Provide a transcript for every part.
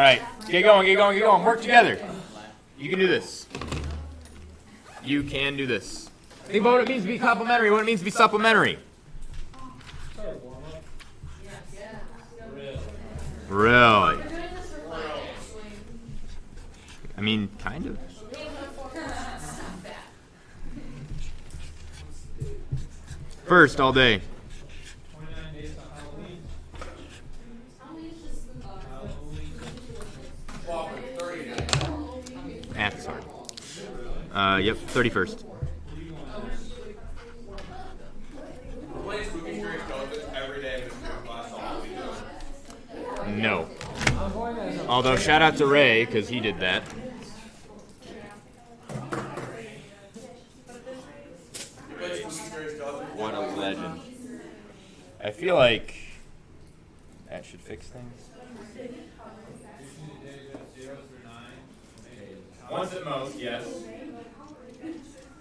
right, get going. Work together. You can do this. You can do this. Think about what it means to be complementary, what it means to be supplementary. Really? I mean, kind of. First, all day. Math is hard. Yep, 31st. No. Although, shout out to Ray, because he did that. What a legend. I feel like that should fix things. Once at most, yes.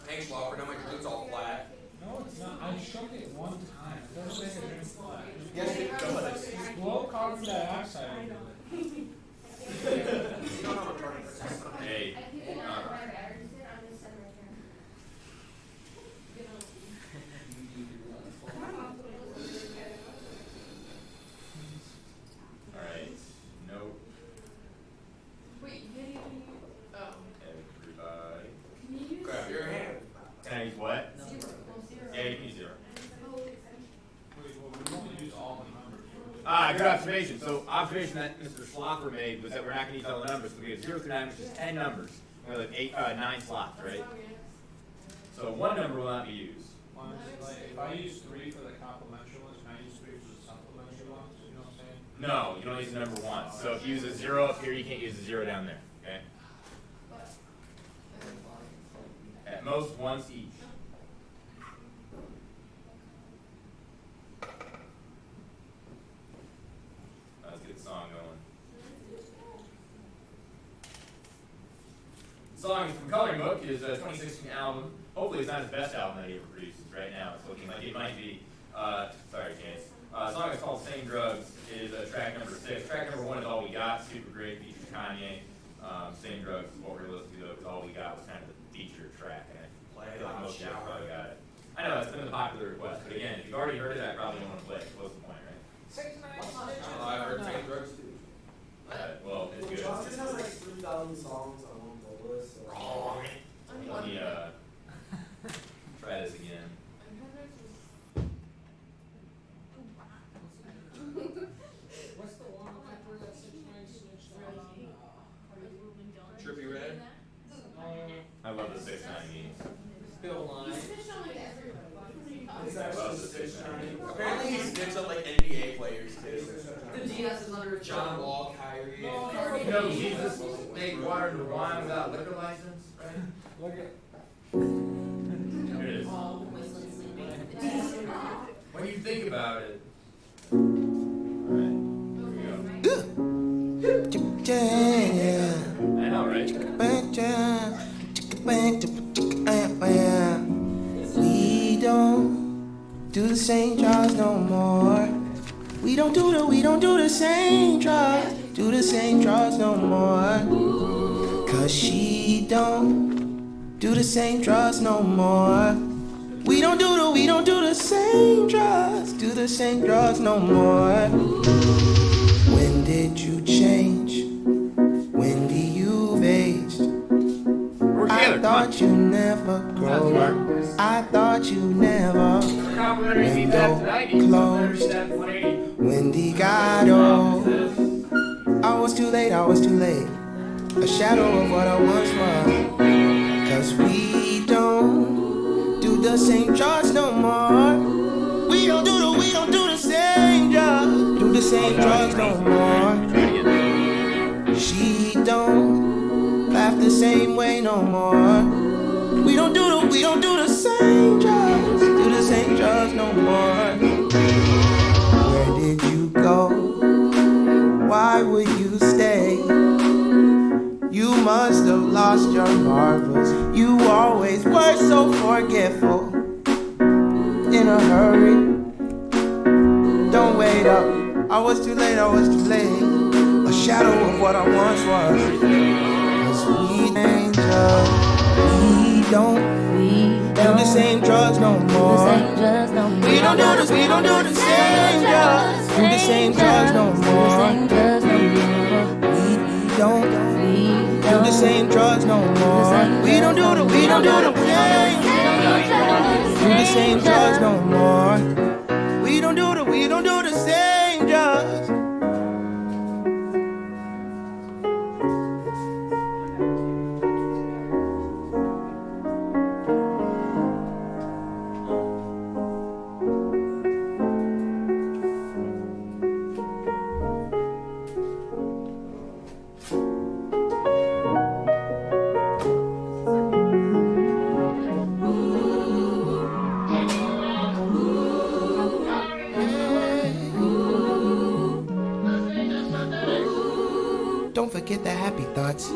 Thanks, Lawford. Now my drink's all flat. No, it's not. I shook it one time. It doesn't make a drink flat. Yes, it does. Blow carbon dioxide into it. Hey. Alright. Nope. Wait, you didn't even use. Oh. Everybody. Can you use Grab your hand. Can I use what? zero? Well, zero. Yeah, you can use 0. Wait, well, we want to use all the numbers. Good observation. So, observation that Mr. Schloffer made was that we're not going to use all the numbers. So we have 0 through 9, which is 10 numbers. We have 9 slots, right? So one number will not be used. Like, if I use 3 for the complementary ones, can I use 3 for the supplementary ones? You know what I'm saying? No, you don't use the number once. So if you use a 0 up here, you can't use a 0 down there. Okay? At most once each. Let's get the song going. The song from Coloring Book is a 2016 album. Hopefully it's not his best album that he ever produces right now. It's looking like it might be. Sorry, James. The song is called Same Drugs. It is track number 6. Track number 1 is All We Got. Super great. Features Kanye. Same Drugs is what we're listening to. Because All We Got was kind of the feature track. And I feel like most of you probably got it. I know, it's been a popular request. But again, if you've already heard it, I probably don't want to play it. What's the point, right? I've heard Same Drugs too. Well, it's good. Johnson has like 3,000 songs on one playlist. So. Let me try this again. What's the one where that 696 Trippy Red. I love the 6 9 games. Bill Line. It's I love actually the 6 9 games. Apparently he sticks up like NBA players too. The DS is under John Wall, Kyrie. You know, Jesus made water into wine without liquor license, right? Look at. Here it is. When you think about it. Alright, here we go. I know, right? We don't do the same drugs no more. We don't do the same drugs no more. Cause she don't do the same drugs no more. We don't do the same drugs no more. When did you change? When do you aged? We're I together. thought you never grow up. I thought you never. Complimentary means Window after 90. closed. Complimentary 180. Wendy got old. I was too late. A shadow of what I once was. Cause we don't do the same drugs no more. We don't do the same drugs. Do the same drugs no more. She don't laugh the same way no more. We don't do the same drugs. Do the same drugs no more. Where did you go? Why would you stay? You must have lost your marbles. You always were so forgetful. In a hurry. Don't wait up. I was too late. A shadow of what I once was. 'Cause we ain't drugs. We don't do the same drugs no more. We don't do this, we don't do the same drugs. Do the same drugs no more. We don't do the same drugs no more. We don't do the same. Do the same drugs no more. We don't do the same drugs. Don't forget the happy thoughts.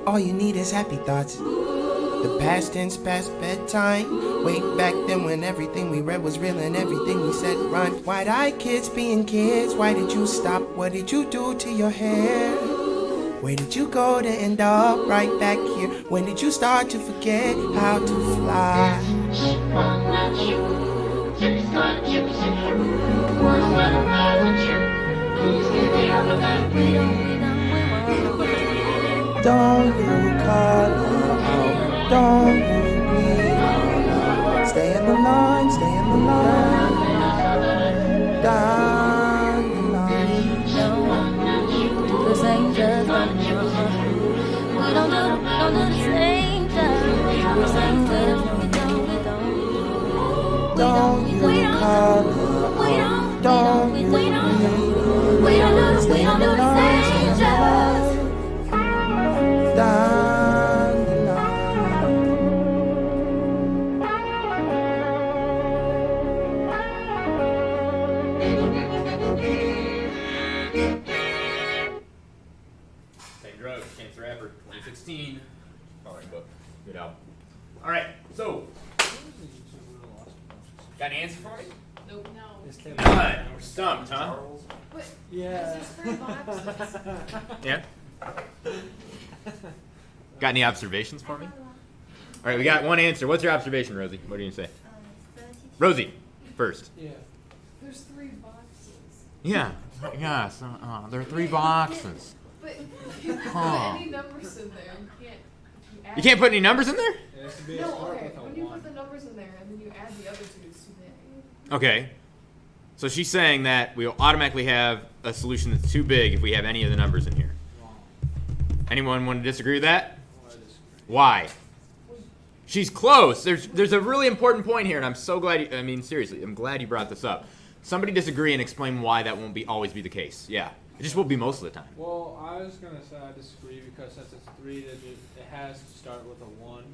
All you need is happy thoughts. The past tense past bedtime. Way back then when everything we read was real and everything we said rhymed. Wide-eyed kids being kids. Why did you stop? What did you do to your hair? Where did you go to end up? Right back here. When did you start to forget how to fly? Don't you call out, don't you bleed. Stay in the line, stay in the line. Down the line. Do the same drugs no more. We don't do the same drugs. Do the same drugs, no, we don't. Don't you call out, don't you bleed. We don't do the same drugs. Down the line. Same Drugs, Chance the Rapper, 2016. Coloring book. Good album. All right, so got an answer for me? Nope. No. None. We're stumped, huh? But Yeah. there's 3 boxes. Yeah. Got any observations for me? All right, we got one answer. What's your observation, Rosie? What do you say? Rosie, first. Yeah. There's 3 boxes. Yeah. Yes. There are 3 boxes. But you can Huh. put any numbers in there. You can't put any numbers in there? It has to be a No, start okay. with a When you 1. put the numbers in there and then you add the other 2's to the Okay. So she's saying that we'll automatically have a solution that's too big if we have any of the numbers in here. Wrong. Anyone want to disagree with that? Well, I disagree. Why? She's close. There's a really important point here, and I'm so glad. Seriously, I'm glad you brought this up. Somebody disagree and explain why that won't always be the case. Yeah, it just will be most of the time. Well, I was gonna say I disagree because since it's 3-digit, it has to start with a 1,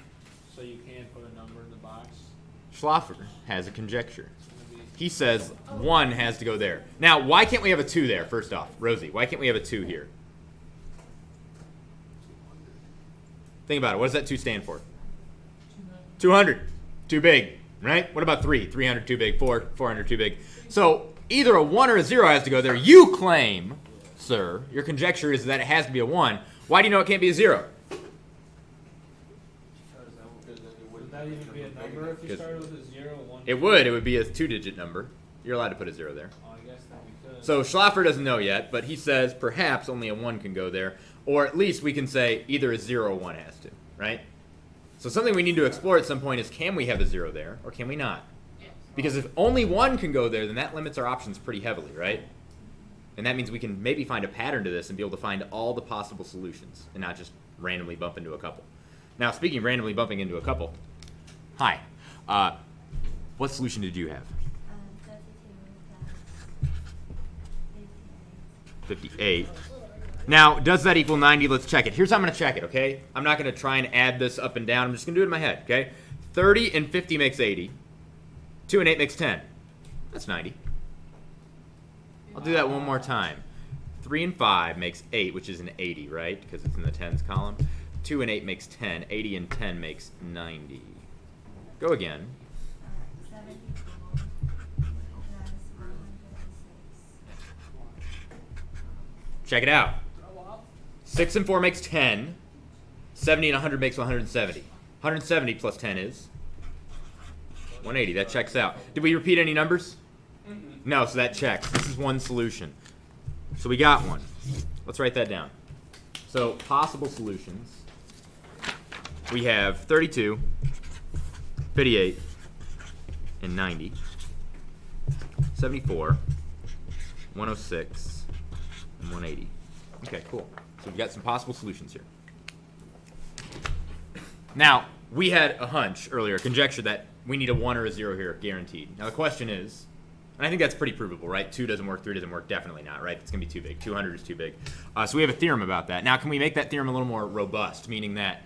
so you can put a number in the box. Schlaffer has a conjecture. It's gonna be He says 1 has to go there. Now, why can't we have a 2 there? First off, Rosie, why can't we have a 2 here? Think about it. What does that 2 stand for? 200. Too big, right? What about 3? 300 too big. 4, 400 too big. So either a 1 or a 0 has to go there. You claim, sir, your conjecture is that it has to be a 1. Why do you know it can't be a 0? Would that even be a number if you Good. started with a 0, 1? It would. It would be a 2-digit number. You're allowed to put a 0 there. Oh, I guess then we could. So Schlaffer doesn't know yet, but he says perhaps only a 1 can go there. Or at least we can say either a 0 or 1 has to, right? So something we need to explore at some point is, can we have a 0 there or can we not? Because if only 1 can go there, then that limits our options pretty heavily, right? And that means we can maybe find a pattern to this and be able to find all the possible solutions and not just randomly bump into a couple. Now, speaking of randomly bumping into a couple, hi. What solution did you have? 58. Now, does that equal 90? Let's check it. Here's how I'm going to check it, okay? I'm not going to try and add this up and down. I'm just going to do it in my head, okay? 30 and 50 makes 80. 2 and 8 makes 10. That's 90. I'll do that one more time. 3 and 5 makes 8, which is an 80, right? Because it's in the tens column. 2 and 8 makes 10. 80 and 10 makes 90. Go again. 74 plus 106. Check it out. 6 and 4 makes 10. 70 and 100 makes 170. 170 plus 10 is 180. That checks out. Did we repeat any numbers? No, so that checks. This is one solution. So we got one. Let's write that down. So possible solutions. We have 32, 58, and 90. 74, 106, and 180. Okay, cool. So we've got some possible solutions here. Now, we had a hunch earlier, a conjecture that we need a 1 or a 0 here, guaranteed. Now the question is, and I think that's pretty provable, right? 2 doesn't work, 3 doesn't work, definitely not, right? It's going to be too big. 200 is too big. So we have a theorem about that. Now, can we make that theorem a little more robust, meaning that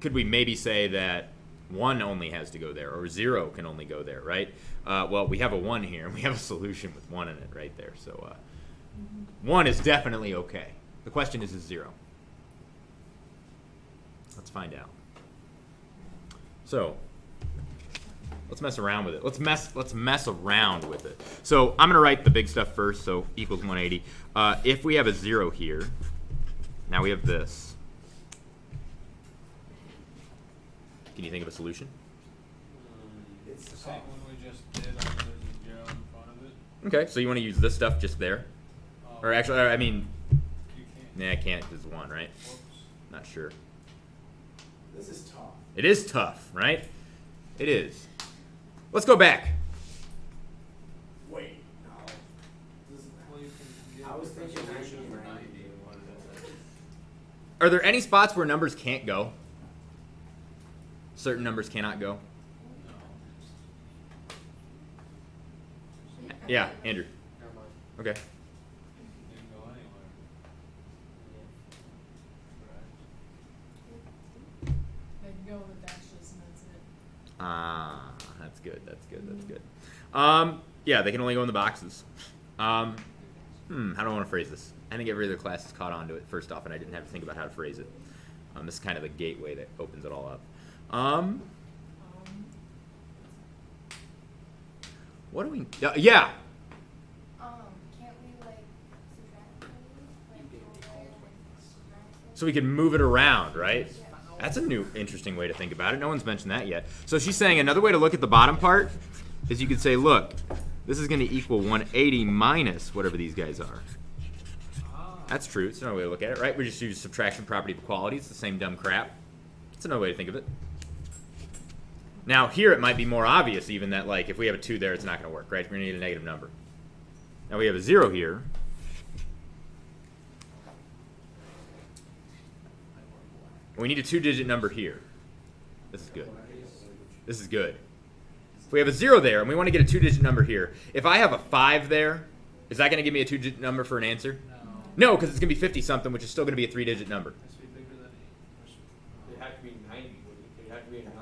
could we maybe say that 1 only has to go there, or 0 can only go there, right? Well, we have a 1 here, and we have a solution with 1 in it right there. So 1 is definitely okay. The question is 0. Let's find out. So let's mess around with it. Let's mess around with it. So I'm gonna write the big stuff first. So equals 180. If we have a 0 here, now we have this. Can you think of a solution? It's the same one we just did, only there's a 0 in front of it. Okay, so you want to use this stuff just there, or actually, I mean, You can't. nah, I can't. It's 1, right? Whoops. Not sure. This is tough. It is tough, right? It is. Let's go back. Wait, no. This is, Well, you can get I was a thinking solution 90 for or 90. 90. Are there any spots where numbers can't go? Certain numbers cannot go? Yeah, Andrew. Never mind. Okay. You can go anywhere. They can go with dashes and that's it. Ah, that's good. That's good. That's good. Yeah, they can only go in the boxes. How do I want to phrase this? I think every other class has caught on to it first off, and I didn't have to think about how to phrase it. This is kind of the gateway that opens it all up. What do we? Yeah. Can't we like subtract like So we can move it around, right? That's a new, interesting way to think about it. No one's mentioned that yet. So she's saying another way to look at the bottom part is you could say, look, this is going to equal 180 minus whatever these guys are. That's true. It's another way to look at it, right? We just use subtraction property of equality. It's the same dumb crap. It's another way to think of it. Now, here it might be more obvious even that, like, if we have a 2 there, it's not going to work, right? We're going to need a negative number. Now, we have a 0 here. We need a 2-digit number here. This is good. This is good. If we have a 0 there and we want to get a 2-digit number here, if I have a 5 there, is that going to give me a 2-digit number for an answer? No, because it's going to be 50-something, which is still going to be a 3-digit number. Has to be bigger than 8. It'd have to be 90, wouldn't it? It'd have to be a 9.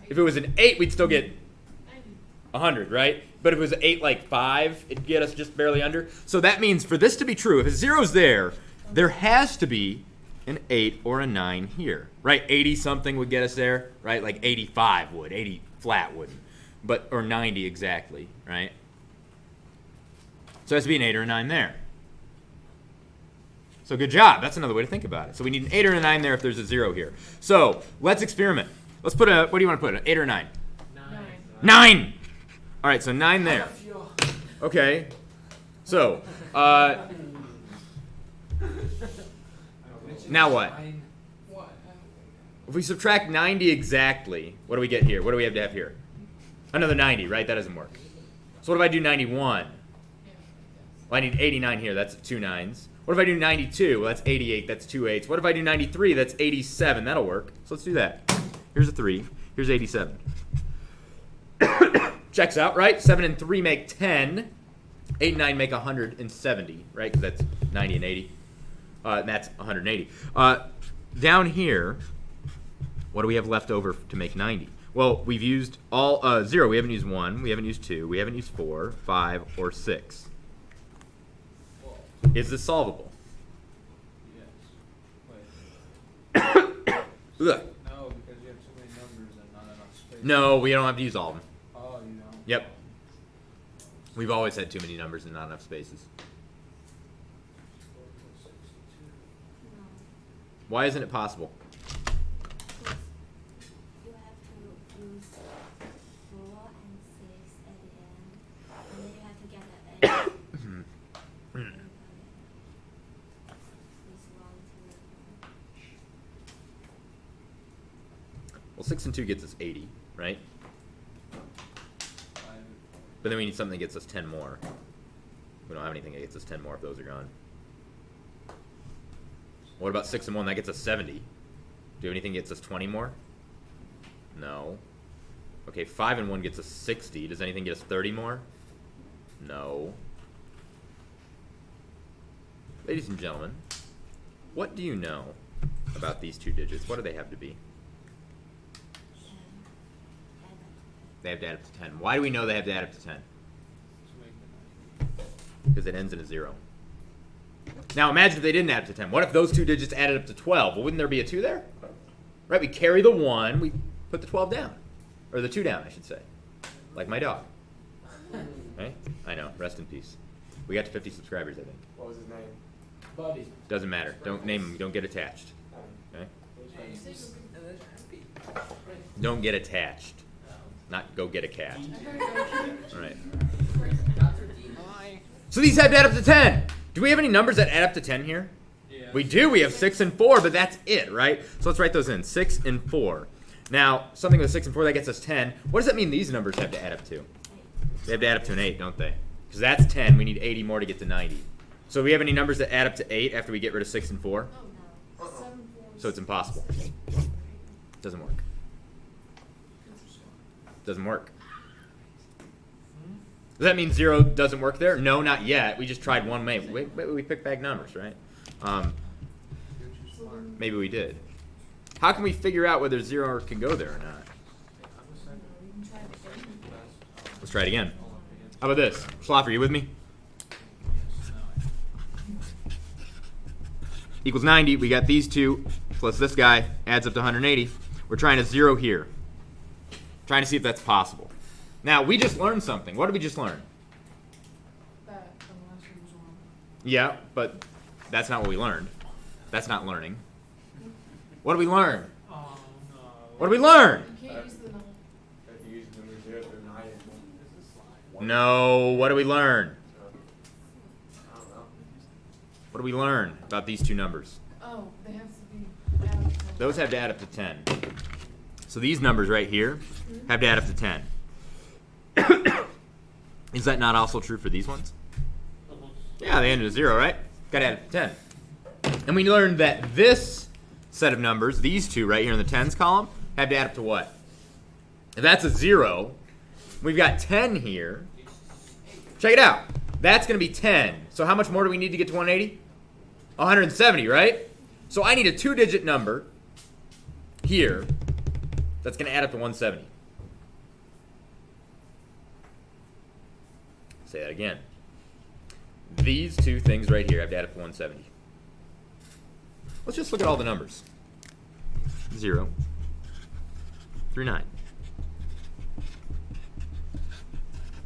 If it was an 8, we'd still get 100, right? But if it was an 8 like 5, it'd get us just barely under. So that means for this to be true, if a 0's there, there has to be an 8 or a 9 here, right? 80-something would get us there, right? Like 85 would. 80 flat wouldn't. But, or 90 exactly, right? So it has to be an 8 or a 9 there. So good job. That's another way to think about it. So we need an 8 or a 9 there if there's a 0 here. So let's experiment. Let's put a, what do you want to put, an 8 or a 9? 9! All right, so 9 there. Okay. So, now what? What? If we subtract 90 exactly, what do we get here? What do we have to have here? Another 90, right? That doesn't work. So what if I do 91? Well, I need 89 here. That's 2 9s. What if I do 92? Well, that's 88. That's 2 8s. What if I do 93? That's 87. That'll work. So let's do that. Here's a 3. Here's 87. Checks out, right? 7 and 3 make 10. 8 and 9 make 170, right? Because that's 90 and 80. And that's 180. Down here, what do we have left over to make 90? Well, we've used all 0. We haven't used 1. We haven't used 2. We haven't used 4, 5, or 6. Is this solvable? Yes. Ugh. No, because you have too many numbers and not enough space. No, we don't have to use all of them. Oh, you don't? Yep. We've always had too many numbers and not enough spaces. Why isn't it possible? You have to use 4 and 6 at the end, and then you have to get an 8. Well, 6 and 2 gets us 80, right? But then we need something that gets us 10 more. We don't have anything that gets us 10 more if those are gone. What about 6 and 1? That gets us 70. Do you have anything that gets us 20 more? No. Okay, 5 and 1 gets us 60. Does anything get us 30 more? No. Ladies and gentlemen, what do you know about these two digits? What do they have to be? They have to add up to 10. Why do we know they have to add up to 10? To make the 90. Because it ends in a 0. Now imagine if they didn't add up to 10. What if those two digits added up to 12? Well, wouldn't there be a 2 there? Right, we carry the 1, we put the 12 down. Or the 2 down, I should say. Like my dog. Right? I know, rest in peace. We got to 50 subscribers, I think. What was his name? Buddy. Doesn't matter. Don't name him. Don't get attached. Okay? Don't get attached. Not go get a cat. All right. So these have to add up to 10. Do we have any numbers that add up to 10 here? Yeah. We do. We have 6 and 4, but that's it, right? So let's write those in. 6 and 4. Now, something with 6 and 4, that gets us 10. What does that mean these numbers have to add up to? They have to add up to an 8, don't they? Because that's 10. We need 80 more to get to 90. So do we have any numbers that add up to 8 after we get rid of 6 and 4? Oh, no. 7, 4. So it's impossible. Doesn't work. Doesn't work. Does that mean 0 doesn't work there? No, not yet. We just tried one way. We picked back numbers, right? Maybe we did. How can we figure out whether 0 can go there or not? Let's try it again. How about this? Schlaffer, you with me? Equals 90. We got these two plus this guy adds up to 180. We're trying to 0 here. Trying to see if that's possible. Now, we just learned something. What did we just learn? That the last one was wrong. Yeah, but that's not what we learned. That's not learning. What did we learn? Oh no. What did we learn? You can't use the number. If you use number 0 through 9 and No, what did we learn? I don't know. What did we learn about these two numbers? Oh, they have to be added to. Those have to add up to 10. So these numbers right here have to add up to 10. Is that not also true for these ones? Yeah, they end at 0, right? Got to add up to 10. And we learned that this set of numbers, these two right here in the tens column, have to add up to what? If that's a 0, we've got 10 here. Check it out. That's going to be 10. So how much more do we need to get to 180? 170, right? So I need a 2-digit number here that's going to add up to 170. Say that again. These two things right here have to add up to 170. Let's just look at all the numbers. 0 through 9.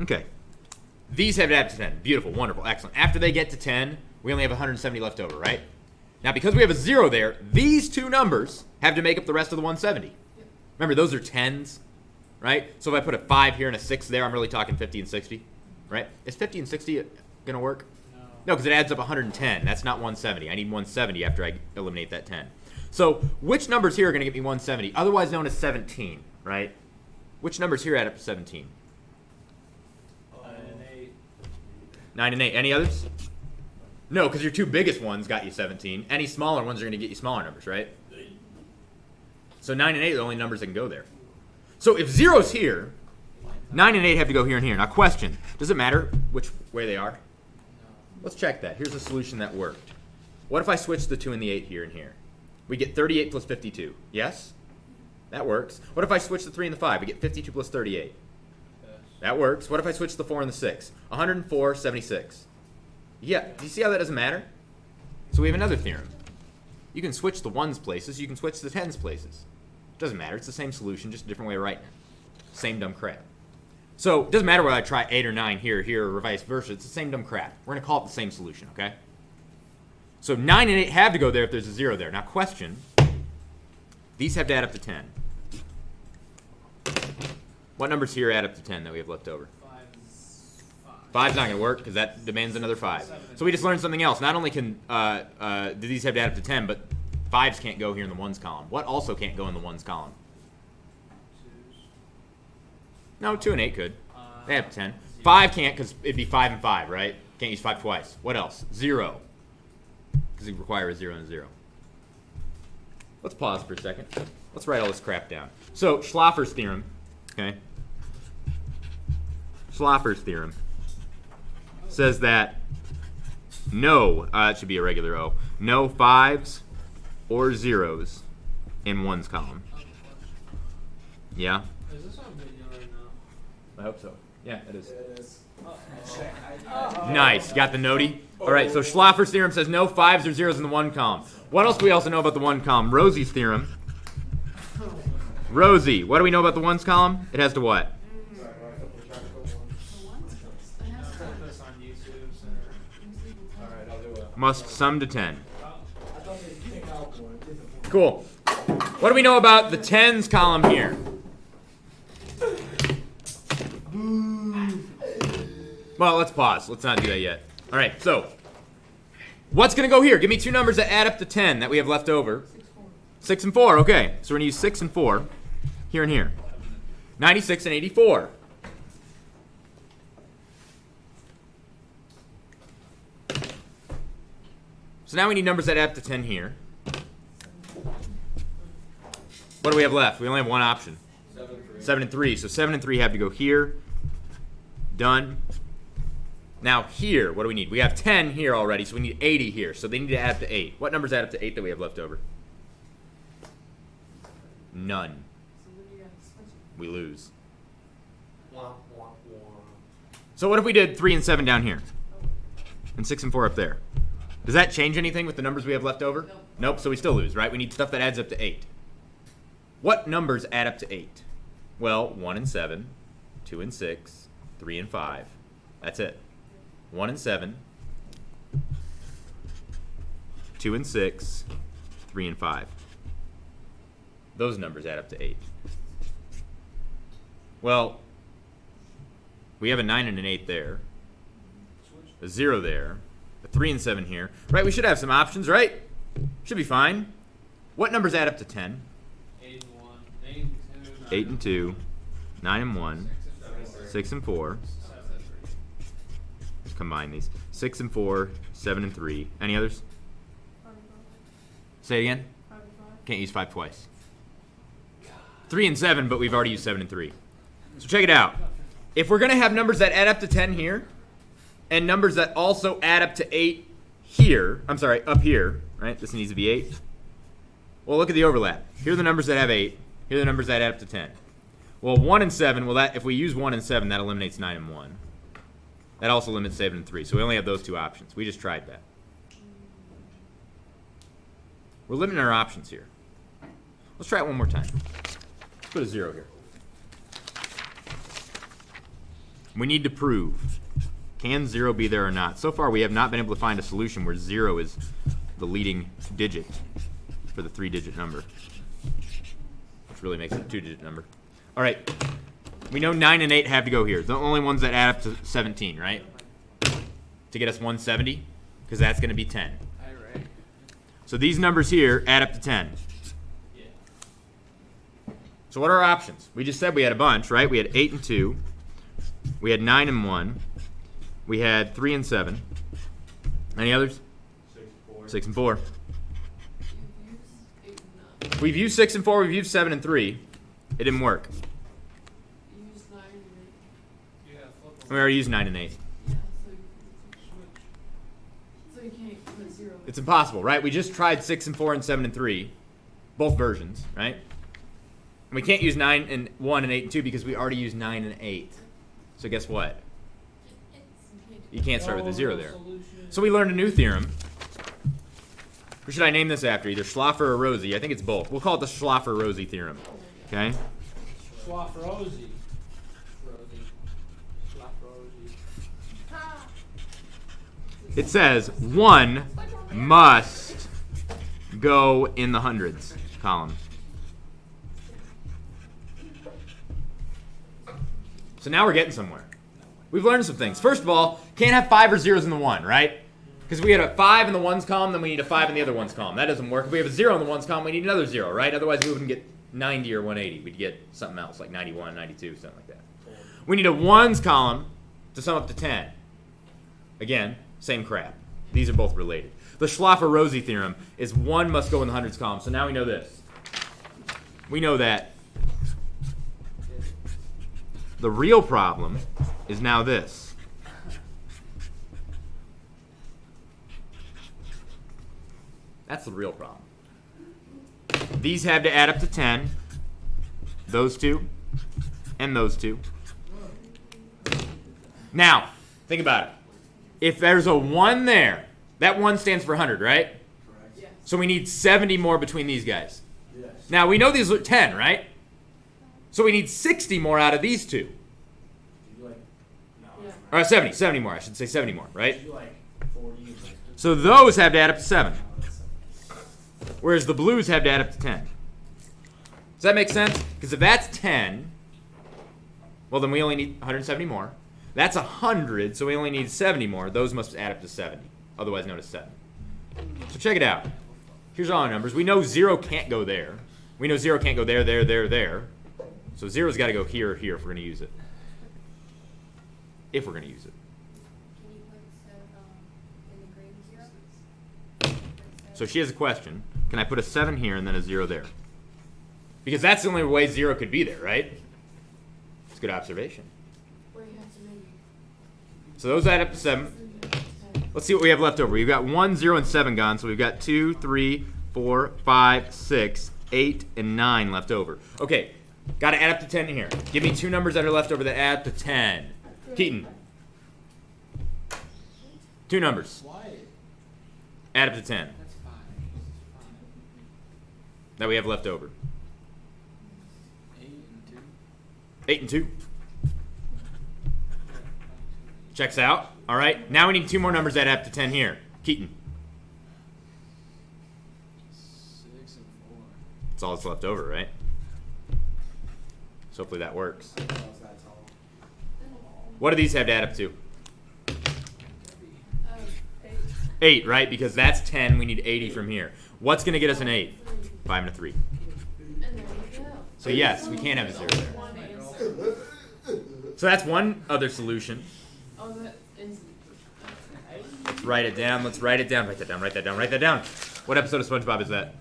Okay. These have to add up to 10. Beautiful, wonderful, excellent. After they get to 10, we only have 170 left over, right? Now, because we have a 0 there, these two numbers have to make up the rest of the 170. Remember, those are 10s, right? So if I put a 5 here and a 6 there, I'm really talking 50 and 60, right? Is 50 and 60 going to work? No, because it adds up 110. That's not 170. I need 170 after I eliminate that 10. So which numbers here are going to get me 170? Otherwise known as 17, right? Which numbers here add up to 17? 9 and 8. 9 and 8. Any others? No, because your two biggest ones got you 17. Any smaller ones are going to get you smaller numbers, right? So 9 and 8 are the only numbers that can go there. So if 0's here, 9 and 8 have to go here and here. Now question, does it matter which way they are? Let's check that. Here's a solution that worked. What if I switch the 2 and the 8 here and here? We get 38 plus 52. Yes? That works. What if I switch the 3 and the 5? We get 52 plus 38. Yes. That works. What if I switch the 4 and the 6? 104, 76. Yeah, do you see how that doesn't matter? So we have another theorem. You can switch the 1's places. You can switch the 10's places. Doesn't matter. It's the same solution, just a different way of writing it. Same dumb crap. So it doesn't matter whether I try 8 or 9 here, or vice versa. It's the same dumb crap. We're going to call it the same solution, okay? So 9 and 8 have to go there if there's a 0 there. Now question, these have to add up to 10. What numbers here add up to 10 that we have left over? 5's not going to work because that demands another 5. So we just learned something else. Not only can do these have to add up to 10, but 5s can't go here in the 1s column. What also can't go in the 1s column? No, 2 and 8 could. They have 10. 5 can't because it'd be 5 and 5, right? Can't use 5 twice. What else? 0. Because you require a 0 and a 0. Let's pause for a second. Let's write all this crap down. So, Schlaffer's theorem, okay? Schlaffer's theorem says that no, it should be a regular O, no 5s or 0s in 1's column. Yeah? Is this on video right now? I hope so. Yeah, it is. It is. Nice. Got the notey? All right, so Schlaffer's theorem says no 5s or 0s in the 1 column. What else do we also know about the 1 column? Rosie's theorem. Rosie, what do we know about the 1's column? It has to what? Put this on YouTube, so. Alright, I'll do it. Must sum to 10. I thought they picked out one. Different one. Cool. What do we know about the 10's column here? Well, let's pause. Let's not do that yet. All right, so what's going to go here? Give me two numbers that add up to 10 that we have left over. 6 and 4. Okay, so we're going to use 6 and 4 here and here. 96 and 84. So now we need numbers that add up to 10 here. What do we have left? We only have one option. 7 and 3. So 7 and 3 have to go here. Done. Now here, what do we need? We have 10 here already, so we need 80 here. So they need to add up to 8. What numbers add up to 8 that we have left over? None. We lose. So what if we did 3 and 7 down here? And 6 and 4 up there? Does that change anything with the numbers we have left over? Nope, so we still lose, right? We need stuff that adds up to 8. What numbers add up to 8? Well, 1 and 7, 2 and 6, 3 and 5. That's it. 1 and 7, 2 and 6, 3 and 5. Those numbers add up to 8. Well, we have a 9 and an 8 there, a 0 there, a 3 and 7 here. Right, we should have some options, right? Should be fine. What numbers add up to 10? 8 and 1, 8 and 2, 8 and 2, 9 and 1, 6 and 4. Let's combine these. 6 and 4, 7 and 3. Any others? Say it again. Can't use 5 twice. 3 and 7, but we've already used 7 and 3. So check it out. If we're going to have numbers that add up to 10 here, and numbers that also add up to 8 here, I'm sorry, up here, right? This needs to be 8. Well, look at the overlap. Here are the numbers that have 8. Here are the numbers that add up to 10. Well, 1 and 7, well, that if we use 1 and 7, that eliminates 9 and 1. That also limits 7 and 3. So we only have those two options. We just tried that. We're limiting our options here. Let's try it one more time. Let's put a 0 here. We need to prove, can 0 be there or not? So far, we have not been able to find a solution where 0 is the leading digit for the 3-digit number, which really makes it a 2-digit number. All right. We know 9 and 8 have to go here. The only ones that add up to 17, right? To get us 170, because that's going to be 10. Alright. So these numbers here add up to 10. So what are our options? We just said we had a bunch, right? We had 8 and 2. We had 9 and 1. We had 3 and 7. Any others? 6 and 4. We've used 6 and 4. We've used 7 and 3. It didn't work. We already used 9 and 8. So you can't put 0. It's impossible, right? We just tried 6 and 4 and 7 and 3. Both versions, right? And we can't use 9 and 1 and 8 and 2 because we already used 9 and 8. So guess what? You can't start with a 0 there. So we learned a new theorem. Who should I name this after? Either Schlaffer or Rosie. I think it's both. We'll call it the Schlaffer-Rosie theorem. Okay? Schlaffer-Rosie. it says 1 must go in the hundreds column. So now we're getting somewhere. We've learned some things. First of all, can't have 5 or zeros in the 1, right? Because if we had a 5 in the ones column, then we need a 5 in the other ones column. That doesn't work. If we have a 0 in the ones column, we need another 0, right? Otherwise, we wouldn't get 90 or 180. We'd get something else, like 91, 92, something like that. We need a ones column to sum up to 10. Again, same crap. These are both related. The Schlaffer-Rosie theorem is 1 must go in the hundreds column. So now we know this. We know that the real problem is now this. That's the real problem. These have to add up to 10. Those two and those two. Now, think about it. If there's a 1 there, that 1 stands for 100, right? Correct. So we need 70 more between these guys. Yes. Now, we know these are 10, right? So we need 60 more out of these two. You like, no, Yeah. Or 70 more. I should say 70 more, right? you like 40. Like, So those have to add up to 7. Whereas the blues have to add up to 10. Does that make sense? Because if that's 10, well, then we only need 170 more. That's 100, so we only need 70 more. Those must add up to 70, otherwise known as 7. So check it out. Here's all our numbers. We know 0 can't go there. We know 0 can't go there, there, there, there. So 0's got to go here or here if we're going to use it. If we're going to use it. Can you put in the green 0? So she has a question. Can I put a 7 here and then a 0 there? Because that's the only way 0 could be there, right? It's a good observation. Where you have to make So those add up to 7. Let's see what we have left over. We've got 1, 0, and 7 gone. So we've got 2, 3, 4, 5, 6, 8, and 9 left over. Okay, got to add up to 10 here. Give me 2 numbers that are left over that add up to 10. Keaton. 2 numbers. Why? Add up to 10 That's fine. that we have left over. 8 and 2. 8 and 2. Checks out. All right. Now we need 2 more numbers that add up to 10 here. Keaton. 6 and 4. That's all that's left over, right? So hopefully that works. how's that tall? What do these have to add up to? 8. 8, right? Because that's 10. We need 80 from here. What's going to get us an 8? 5 and a 3. And there you go. So yes, we can't have a 0 there. One answer. So that's one other solution. Oh, that is. Let's write it down. Let's write it down. Write that down. Write that down. Write that down. What episode of SpongeBob is that?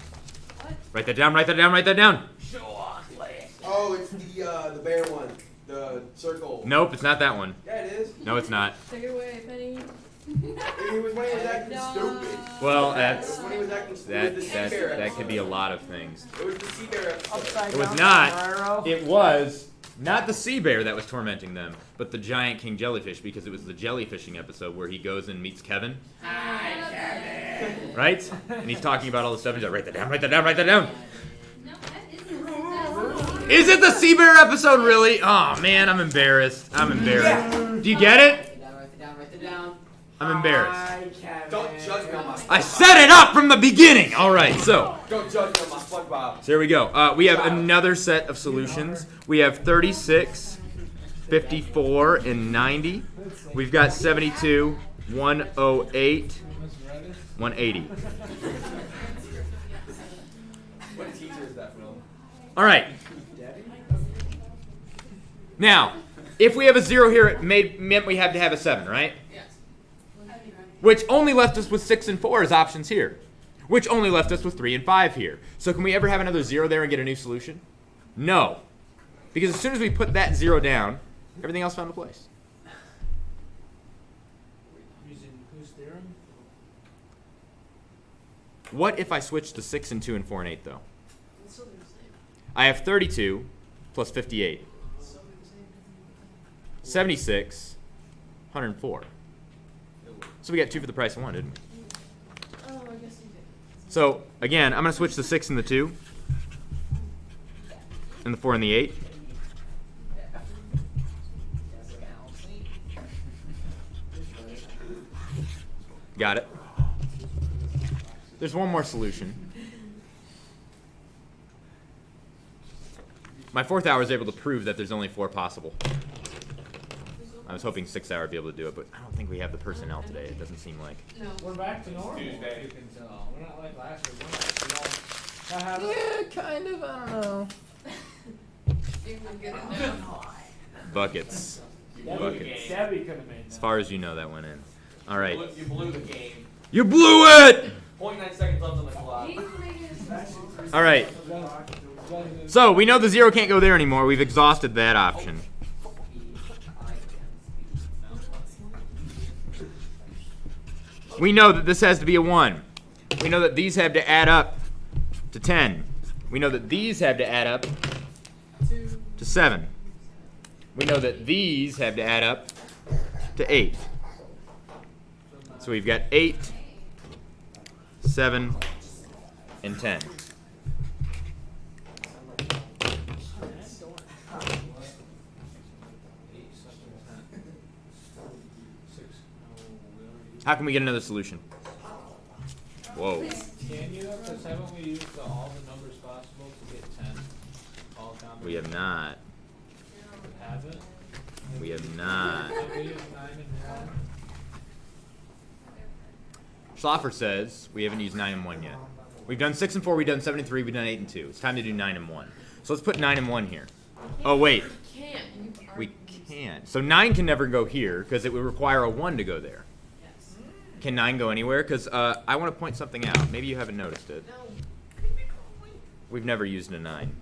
What? Write that down. Write that down. Write that down. Oh, it's the bear one. The circle. Nope, it's not that one. Yeah, it is. No, it's not. Take it away, Penny. It was when he was acting stupid. Well, It was when he was acting stupid. It was the sea bear that could be a episode. lot of things. It was the sea bear episode. It was not. It was not the sea bear that was tormenting them, but the giant king jellyfish, because it was the jellyfishing episode where he goes and meets Kevin. Hi, Kevin. Right? And he's talking about all the stuff. He's like, write that down. Write that down. Write that down. No, that isn't. Is it the sea bear episode, really? Oh, man, I'm embarrassed. I'm embarrassed. Do you get it? Write it down. I'm embarrassed. Don't judge me on my SpongeBob. I set it up from the beginning. All right, so. Don't judge me on my SpongeBob. So here we go. We have another set of solutions. We have 36, 54, and 90. We've got 72, 108, 180. What teacher is that from? All right. Now, if we have a 0 here, it meant we had to have a 7, right? Yes. Which only left us with 6 and 4 as options here. Which only left us with 3 and 5 here. So can we ever have another 0 there and get a new solution? No. Because as soon as we put that 0 down, everything else fell into place. Using whose theorem? What if I switch to 6 and 2 and 4 and 8, though? It's still the same. I have 32 plus 58. It's still the same. 76, 104. So we got 2 for the price of 1, didn't we? Oh, I guess you did. So, again, I'm going to switch the 6 and the 2. And the 4 and the 8. Got it. There's one more solution. My fourth hour is able to prove that there's only 4 possible. I was hoping 6th hour would be able to do it, but I don't think we have the personnel today. It doesn't seem like. No. We're back to normal. Tuesday. You can tell. We're not like last week. We're not, have Yeah, kind of. I don't know. You can get it now. Buckets. Buckets. Debbie could have made As that. far as you know, that went in. All right. You blew the game. You blew it! 0.9 seconds left on the clock. He's making All right. So we know the 0 can't go there anymore. We've exhausted that option. We know that this has to be a 1. We know that these have to add up to 10. We know that these have to add up to 7. We know that these have to add up to 8. So we've got 8, 7, and 10. How can we get another solution? Whoa. Can you though? Because haven't we used all the numbers possible to get 10? All combinations? We have not. Haven't? We have not. Have we used 9 and 1? Schlaffer says we haven't used 9 and 1 yet. We've done 6 and 4, we've done 7 and 3, we've done 8 and 2. It's time to do 9 and 1. So let's put 9 and 1 here. Oh, wait. can't. We can't. So 9 can never go here because it would require a 1 to go there. Yes. Can 9 go anywhere? Because I want to point something out. Maybe you haven't noticed it. No. We've never used a 9.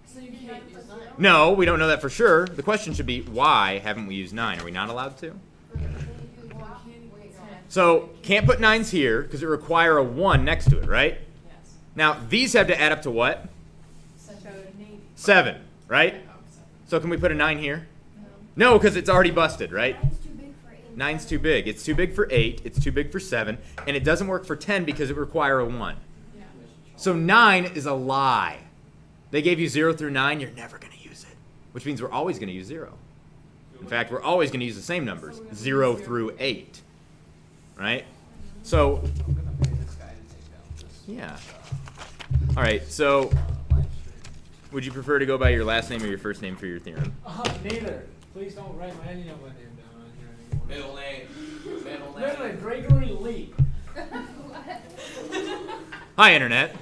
So you can't use that. No, we don't know that for sure. The question should be, why haven't we used 9? Are we not allowed to? So, can't put 9s here because it require a 1 next to it, right? Yes. Now, these have to add up to what? So 7, right? So can we put a 9 here? No, because it's already busted, right? 9's too big for 8. 9's too big. It's too big for 8. It's too big for 7. And it doesn't work for 10 because it require a 1. Yeah. So 9 is a lie. They gave you 0 through 9. You're never going to use it. Which means we're always going to use 0. In fact, we're always going to use the same numbers. 0 through 8. Right? So, I'm going to pay this guy to take down this. yeah. All right, so would you prefer to go by your last name or your first name for your theorem? Neither. Please don't write my name down on here anymore. Middle name. Middle Literally, name. Gregory Lee. Hi, Internet.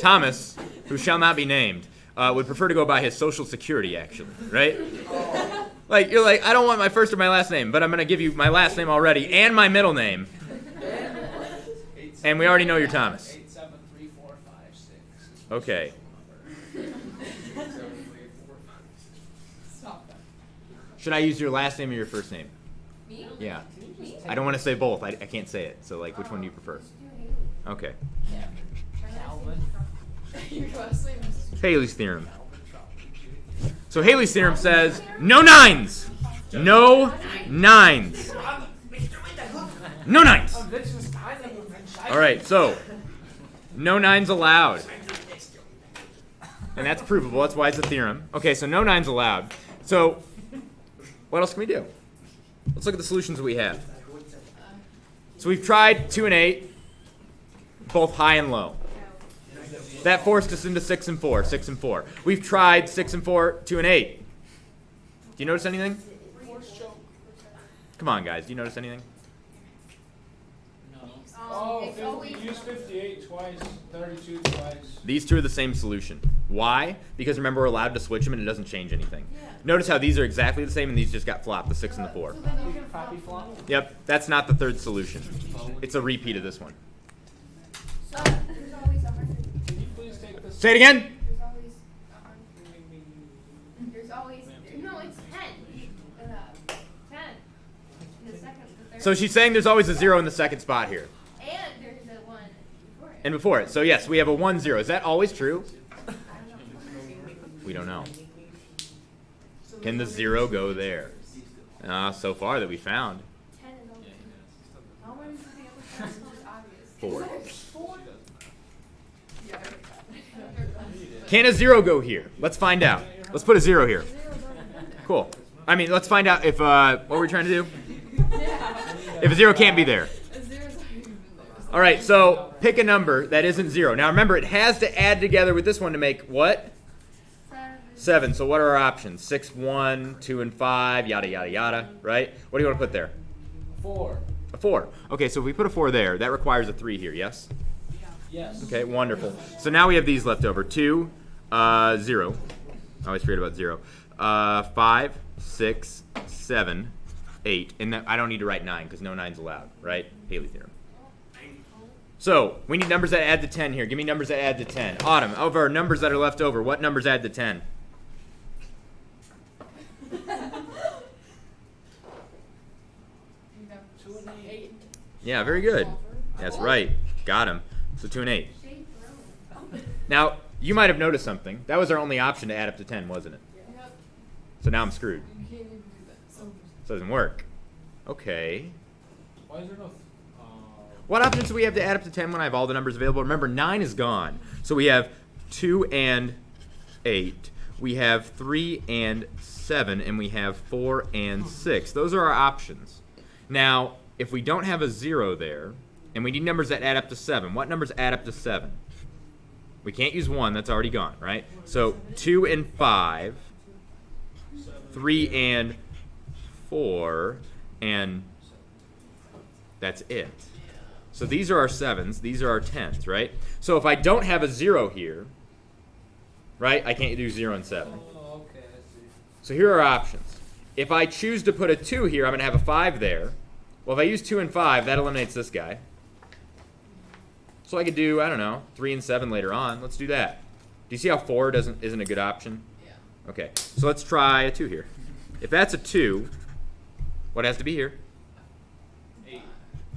Thomas, who shall not be named, would prefer to go by his social security, actually, right? Like, you're like, I don't want my first or my last name, but I'm going to give you my last name already and my middle name. And we already know you're Thomas. 8, 7, 3, 4, 5, 6. Okay. Stop that. Should I use your last name or your first name? Me? Yeah. Me? I don't want to say both. I can't say it. So, like, which one do you prefer? Okay. Your last name is Haley's theorem. So Haley's theorem says no 9s. No 9s. No 9s. All right, so no 9s allowed. And that's provable. That's why it's a theorem. Okay, so no 9s allowed. So what else can we do? Let's look at the solutions that we have. So we've tried 2 and 8, both high and low. That forced us into 6 and 4, 6 and 4. We've tried 6 and 4, 2 and 8. Do you notice anything? Come on, guys. Do you notice anything? No. It's always Use 58 twice, 32 twice. These two are the same solution. Why? Because remember, we're allowed to switch them and it doesn't change anything. Yeah. Notice how these are exactly the same and these just got flopped, the 6 and the 4. So then you can Copy flop. Yep, that's not the third solution. It's a repeat of this one. So there's always 100. Can you please take this? Say it again. There's always 100. There's always no. It's 10. 10. In the second, the third. So she's saying there's always a 0 in the second spot here. And there's a 1 before it. And before it. So yes, we have a 1, 0. Is that always true? I don't know. We don't know. Can the 0 go there? So far that we found. 10 is always. How many is the other one? It's obvious. 4. 4. Yeah. Can a 0 go here? Let's find out. Let's put a 0 here. Cool. I mean, let's find out if, what were we trying to do? If a 0 can't be there. A zero's not even there. All right, so pick a number that isn't 0. Now remember, it has to add together with this one to make what? 7. So what are our options? 6, 1, 2, and 5, yada, yada, yada, right? What do you want to put there? 4. A 4. Okay, so if we put a 4 there, that requires a 3 here, yes? Yes. Okay, wonderful. So now we have these left over. 2, 0. I always forget about 0. 5, 6, 7, 8. And I don't need to write 9 because no 9's allowed, right? Haley theorem. So we need numbers that add to 10 here. Give me numbers that add to 10. Autumn, of our numbers that are left over, what numbers add to 10? You got 2 and 8. Yeah, very good. That's right. Got him. So 2 and 8. Now, you might have noticed something. That was our only option to add up to 10, wasn't it? Yep. So now I'm screwed. You can't even do that. So So it doesn't work. Okay. Why is there no? What options do we have to add up to 10 when I have all the numbers available? Remember, 9 is gone. So we have 2 and 8. We have 3 and 7. And we have 4 and 6. Those are our options. Now, if we don't have a 0 there, and we need numbers that add up to 7, what numbers add up to 7? We can't use 1. That's already gone, right? So 2 and 5. 3 and 4. And that's it. So these are our 7s, these are our 10s, right? So if I don't have a 0 here, right, I can't do 0 and 7. Oh, okay, I see. So here are our options. If I choose to put a 2 here, I'm going to have a 5 there. Well, if I use 2 and 5, that eliminates this guy. So I could do, I don't know, 3 and 7 later on. Let's do that. Do you see how 4 isn't a good option? yeah. Okay, so let's try a 2 here. If that's a 2, what has to be here?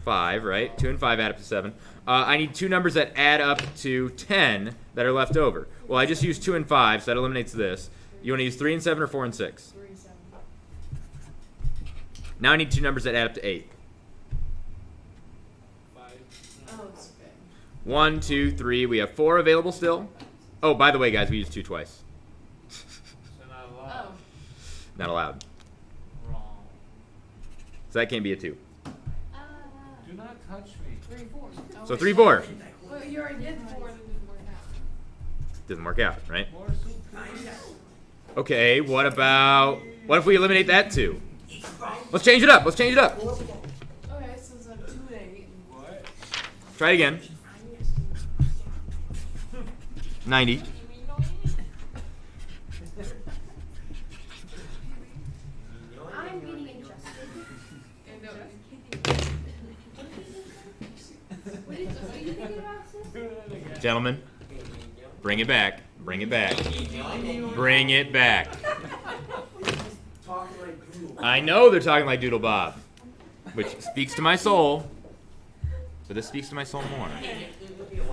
5, right? 2 and 5 add up to 7. I need 2 numbers that add up to 10 that are left over. Well, I just used 2 and 5, so that eliminates this. You want to use 3 and 7 or 4 and 6? 3 and 7. Now I need 2 numbers that add up to 8. 5. Oh, it's okay. 1, 2, 3. We have 4 available still. Oh, by the way, guys, we used 2 twice. So not allowed. Oh. Not allowed. Wrong. So that can't be a 2. Do not touch me. 3 and 4. Oh, So wait. 3, 4. Well, you already did 4 and it didn't work out. Doesn't work out, right? More soup. Okay, what if we eliminate that 2? Let's change it up. Let's change it up. Okay, so it's like 2 and 8. What? Try it again. 90. I'm getting interested. And no, What are you thinking about, sis? Do it again. Gentlemen, bring it back. Bring it back. Bring it back. Talking like Doodle. I know they're talking like Doodle Bob, which speaks to my soul, but this speaks to my soul more.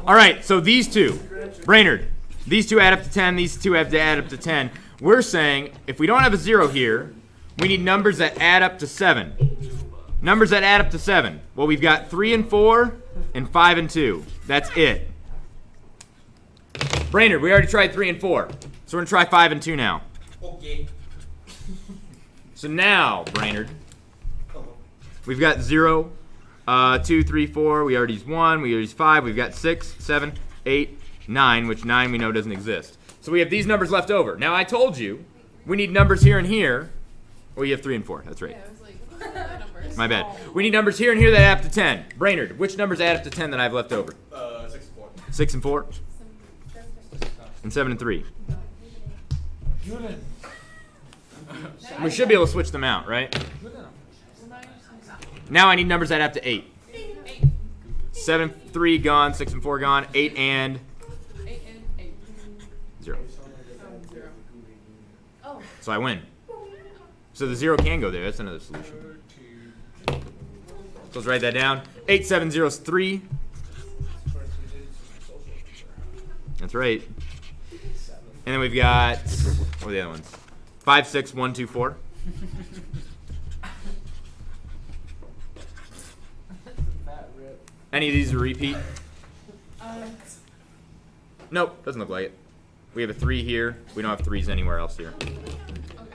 All right, so these 2, Brainerd, these 2 add up to 10, these 2 have to add up to 10. We're saying if we don't have a 0 here, we need numbers that add up to 7. Numbers that add up to 7. Well, we've got 3 and 4 and 5 and 2. That's it. Brainerd, we already tried 3 and 4. So we're going to try 5 and 2 now. Okay. So now, Brainerd, we've got 0, 2, 3, 4. We already used 1. We already used 5. We've got 6, 7, 8, 9, which 9 we know doesn't exist. So we have these numbers left over. Now, I told you we need numbers here and here. Oh, you have 3 and 4. That's right. yeah, I was like, what are the numbers? My bad. We need numbers here and here that add up to 10. Brainerd, which numbers add up to 10 that I have left over? 6 and 4. 6 and 4? And 7 and 3. Julian. We should be able to switch them out, right? Julian. Now I need numbers that add up to 8. 8. 7, 3 gone, 6 and 4 gone, 8 and 8 and 8. 0. 0. Oh. So I win. So the 0 can go there. That's another solution. So let's write that down. 8, 7, 0 is 3. That's right. And then we've got, what are the other ones? 5, 6, 1, 2, 4. Fat rip. Any of these a repeat? Um, Nope, doesn't look like it. We have a 3 here. We don't have 3s anywhere else here. okay,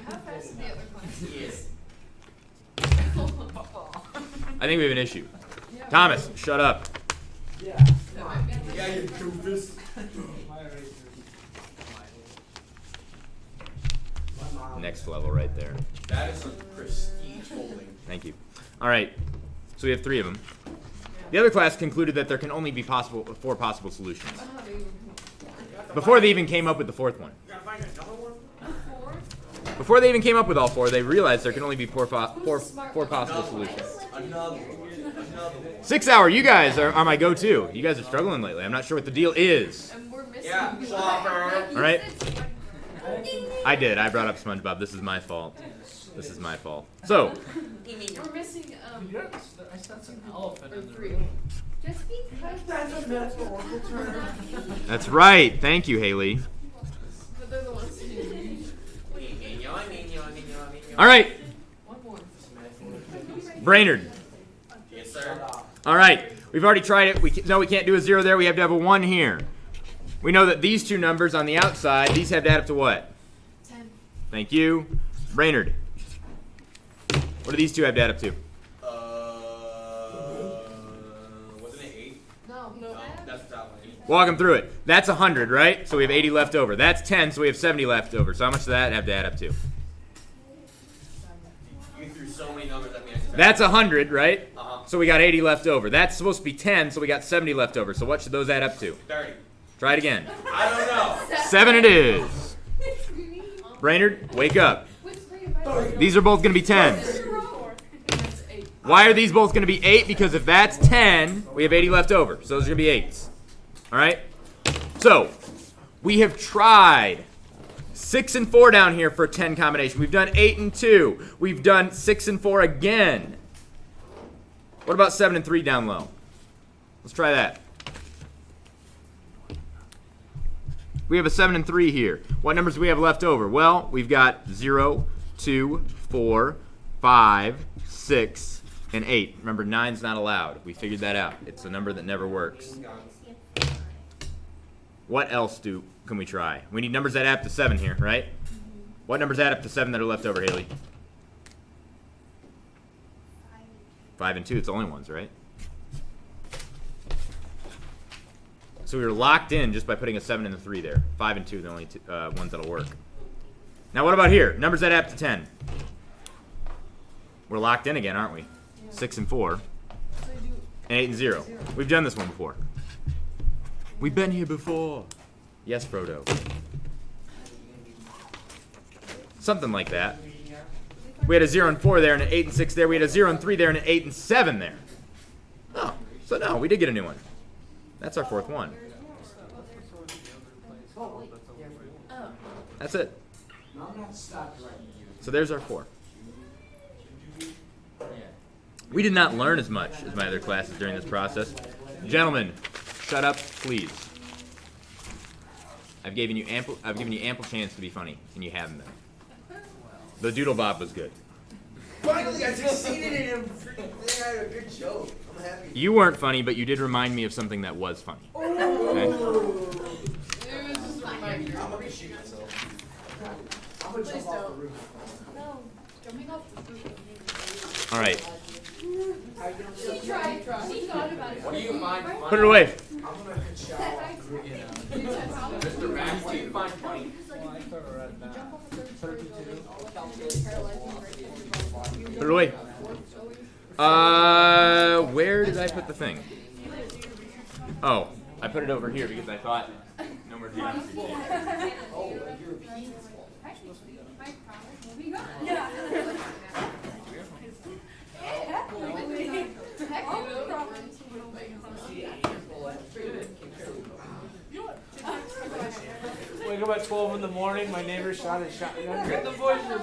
how fast did the other classes? I think we have an issue. Thomas, shut up. Yeah. Yeah, you doofus. Next level right there. That is a prestige holding. Thank you. All right. So we have 3 of them. The other class concluded that there can only be 4 possible solutions. Before they even came up with the 4th one. Gotta find another one? Before they even came up with all 4, they realized there can only be 4 possible solutions. Another one. 6 Hour, you guys are my go-to. You guys are struggling lately. I'm not sure what the deal is. And we're missing. Yeah, Flopper. All right. I did. I brought up SpongeBob. This is my fault. This is my fault. So, We're missing I sent an elephant in the 3. room. Just because. that's right. Thank you, Haley. But they're the ones who. All right. One more. Brainerd. Yes, sir. All right. We've already tried it. We can't do a 0 there. We have to have a 1 here. We know that these 2 numbers on the outside, these have to add up to what? 10. Thank you. Brainerd. What do these 2 have to add up to? Wasn't it 8? No. No, that's that one. Walk them through it. That's 100, right? So we have 80 left over. That's 10, so we have 70 left over. So how much does that have to add up to? You threw so many numbers at me. That's 100, right? Uh-huh. So we got 80 left over. That's supposed to be 10, so we got 70 left over. So what should those add up to? 30. Try it again. I don't know. 7 it is. Brainerd, wake up. These are both going to be 10s. That's 8. Why are these both going to be 8? Because if that's 10, we have 80 left over. So those are going to be 8s. All right? So we have tried 6 and 4 down here for a 10 combination. We've done 8 and 2. We've done 6 and 4 again. What about 7 and 3 down low? Let's try that. We have a 7 and 3 here. What numbers do we have left over? Well, we've got 0, 2, 4, 5, 6, and 8. Remember, 9's not allowed. We figured that out. It's a number that never works. What else can we try? We need numbers that add up to 7 here, right? What numbers add up to 7 that are left over, Haley? 5 and 2. It's the only ones, right? So we were locked in just by putting a 7 and a 3 there. 5 and 2 are the only ones that'll work. Now what about here? Numbers that add up to 10. We're locked in again, aren't we? 6 and 4. And 8 and 0. We've done this one before. We've been here before. Yes, Frodo. Something like that. We had a 0 and 4 there and an 8 and 6 there. We had a 0 and 3 there and an 8 and 7 there. Oh, so no, we did get a new one. That's our 4th one. That's it. So there's our 4. We did not learn as much as my other classes during this process. Gentlemen, shut up, please. I've given you ample chance to be funny, and you haven't been. The Doodle Bob was good. Finally, I succeeded in him. I had a good joke. I'm happy. You weren't funny, but you did remind me of something that was funny. Okay? It was just a reminder. I'm gonna shoot myself. I'm gonna Please jump off the don't. roof. No. Jumping off the roof. All right. She tried. She thought about it. What do you find funny? Put it away. I'm gonna shower. Mr. Max, what do you find funny? Put it away. Where did I put the thing? Oh, I put it over here because I thought no more geometry. Wake up at 12 in the morning, my neighbor shot a shotgun. Get the bushes.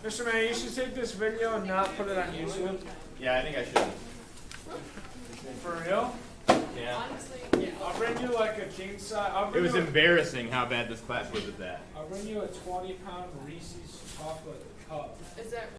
Mr. Man, you should take this video and not put it on YouTube. Yeah, I think I should. For real? Yeah. I'll bring you like a king size. It was embarrassing how bad this class was at that. I'll bring you a 20-pound Reese's chocolate cup. Is that